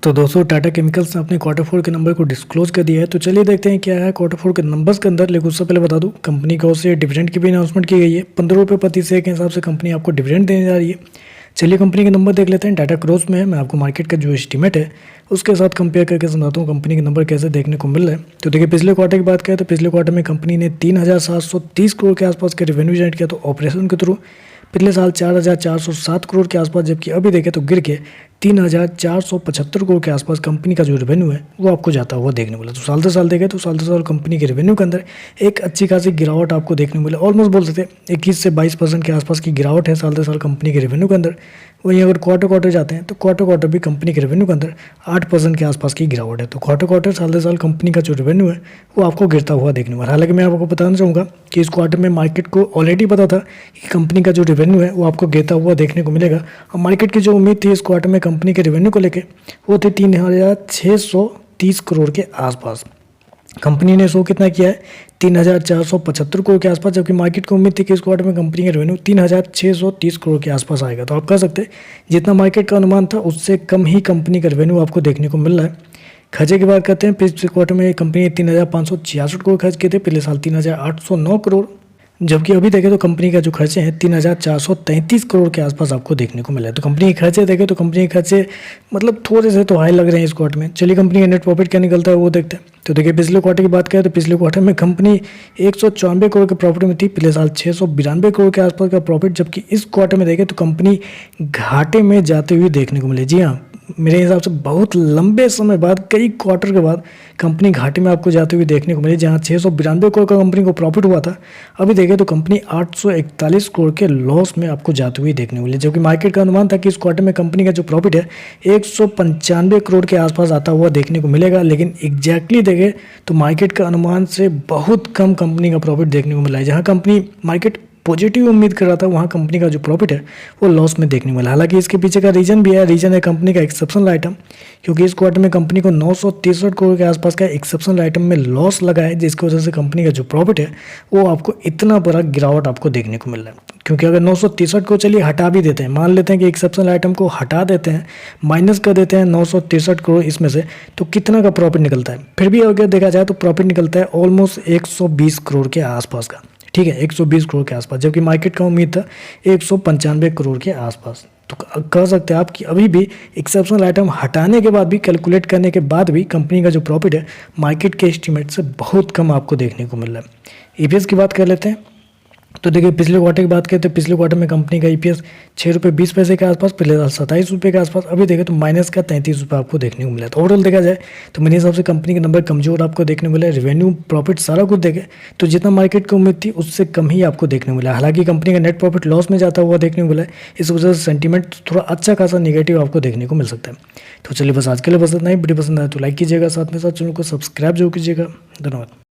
तो दोस्तों टाटा केमिकल्स ने अपने क्वार्टर फोर के नंबर को डिस्क्लोज कर दिया है। तो चलिए देखते हैं क्या है क्वार्टर फोर के नंबर्स के अंदर। लेकिन उससे पहले बता दूं, कंपनी की ओर से डिविडेंड की भी अनाउंसमेंट की गई है। 15 रुपये प्रति शेयर के हिसाब से कंपनी आपको डिविडेंड देने जा रही है। चलिए कंपनी के नंबर देख लेते हैं। टाटा क्रोज में है, मैं आपको मार्केट का जो एस्टीमेट है उसके साथ कंपेयर करके समझाता हूँ कंपनी के नंबर कैसे देखने को मिल रहा है। तो देखिए पिछले क्वार्टर की बात करें तो पिछले क्वार्टर में कंपनी ने 3,730 करोड़ के आसपास के रेवेन्यू जनरेट किया तो ऑपरेशन के थ्रू। पिछले साल 4,407 करोड़ के आसपास, जबकि अभी देखें तो गिर के 3,475 करोड़ के आसपास कंपनी का जो रेवेन्यू है वो आपको जाता हुआ देखने को मिला। तो साल से साल देखें तो साल से साल कंपनी के रेवेन्यू के अंदर एक अच्छी खासी गिरावट आपको देखने को मिला। ऑलमोस्ट बोल सकते हैं 21 से 22% के आसपास की गिरावट है साल से साल कंपनी के रेवेन्यू के अंदर। वहीं अगर क्वार्टर जाते हैं तो क्वार्टर भी कंपनी के रेवेन्यू के अंदर 8% के आसपास की गिरावट है। तो क्वार्टर साल से साल कंपनी का जो रेवेन्यू है वो आपको गिरता हुआ देखने को मिला। हालांकि मैं आपको बताना चाहूँगा कि इस क्वार्टर में मार्केट को ऑलरेडी पता था कि कंपनी का जो रेवेन्यू है वो आपको गिरता हुआ देखने को मिलेगा। और मार्केट की जो उम्मीद थी इस क्वार्टर में कंपनी के रेवेन्यू को लेकर वो थी 3,630 करोड़ के आसपास। कंपनी ने शो कितना किया है 3,475 करोड़ के आसपास, जबकि मार्केट को उम्मीद थी कि इस क्वार्टर में कंपनी का रेवेन्यू 3,630 करोड़ के आसपास आएगा। तो आप कह सकते हैं जितना मार्केट का अनुमान था उससे कम ही कंपनी का रेवेन्यू आपको देखने को मिल रहा है। खर्चे की बात करते हैं, पिछले क्वार्टर में कंपनी ने 3,566 करोड़ खर्च किए थे, पिछले साल 3,809 करोड़, जबकि अभी देखें तो कंपनी का जो खर्चे हैं 3,433 करोड़ के आसपास आपको देखने को मिला है। तो कंपनी के खर्चे देखें तो कंपनी के खर्चे मतलब थोड़े से तो हाई लग रहे हैं इस क्वार्टर में। चलिए कंपनी का नेट प्रॉफिट क्या निकलता है वो देखते हैं। तो देखिए पिछले क्वार्टर की बात करें तो पिछले क्वार्टर में कंपनी 194 करोड़ के प्रॉफिट में थी, पिछले साल 692 करोड़ के आसपास का प्रॉफिट, जबकि इस क्वार्टर में देखें तो कंपनी घाटे में जाते हुए देखने को मिले। जी हाँ, मेरे हिसाब से बहुत लंबे समय बाद, कई क्वार्टर के बाद कंपनी घाटे में आपको जाते हुए देखने को मिली। जहां 692 करोड़ का कंपनी को प्रॉफिट हुआ था, अभी देखें तो कंपनी 841 करोड़ के लॉस में आपको जाते हुए देखने को मिली। जबकि मार्केट का अनुमान था कि इस क्वार्टर में कंपनी का जो प्रॉफिट है 195 करोड़ के आसपास आता हुआ देखने को मिलेगा। लेकिन एग्जैक्टली देखें तो मार्केट का अनुमान से बहुत कम कंपनी का प्रॉफिट देखने को मिला है। जहाँ कंपनी मार्केट पॉजिटिव उम्मीद कर रहा था वहाँ कंपनी का जो प्रॉफिट है वो लॉस में देखने को मिला। हालांकि इसके पीछे का रीजन भी है, रीजन है कंपनी का एक्सेप्शनल आइटम, क्योंकि इस क्वार्टर में कंपनी को 963 करोड़ के आसपास का एक्सेप्शनल आइटम में लॉस लगा है, जिसकी वजह से कंपनी का जो प्रॉफिट है वो आपको इतना बड़ा गिरावट आपको देखने को मिल रहा है। क्योंकि अगर 963 को चलिए हटा भी देते हैं, मान लेते हैं कि एक्सेप्शनल आइटम को हटा देते हैं, माइनस कर देते हैं 963 करोड़ इसमें से, तो कितना का प्रॉफिट निकलता है? फिर भी अगर देखा जाए तो प्रॉफिट निकलता है ऑलमोस्ट 120 करोड़ के आसपास का। ठीक है, 120 करोड़ के आसपास, जबकि मार्केट का उम्मीद था 195 करोड़ के आसपास। तो कह सकते हैं आप कि अभी भी एक्सेप्शनल आइटम हटाने के बाद भी, कैलकुलेट करने के बाद भी कंपनी का जो प्रॉफिट है मार्केट के एस्टीमेट से बहुत कम आपको देखने को मिल रहा है। ईपीएस की बात कर लेते हैं। तो देखिए पिछले क्वार्टर की बात करें तो पिछले क्वार्टर में कंपनी का ईपीएस 6.20 रुपये के आसपास, पिछले साल 27 रुपये के आसपास, अभी देखें तो माइनस का 33 रुपये आपको देखने को मिला। तो ओवरऑल देखा जाए तो मेरे हिसाब से कंपनी के नंबर कमजोर आपको देखने को मिला। रेवेन्यू, प्रॉफिट सारा कुछ देखे तो जितना मार्केट की उम्मीद थी उससे कम ही आपको देखने को मिला। हालांकि कंपनी का नेट प्रॉफिट लॉस में जाता हुआ देखने को मिला है, इस वजह से सेंटीमेंट थोड़ा अच्छा खासा निगेटिव आपको देखने को मिल सकता है। तो चलिए बस आज के लिए बस इतना ही। वीडियो पसंद आए तो लाइक कीजिएगा, साथ में साथ चैनल को सब्सक्राइब जरूर कीजिएगा। धन्यवाद।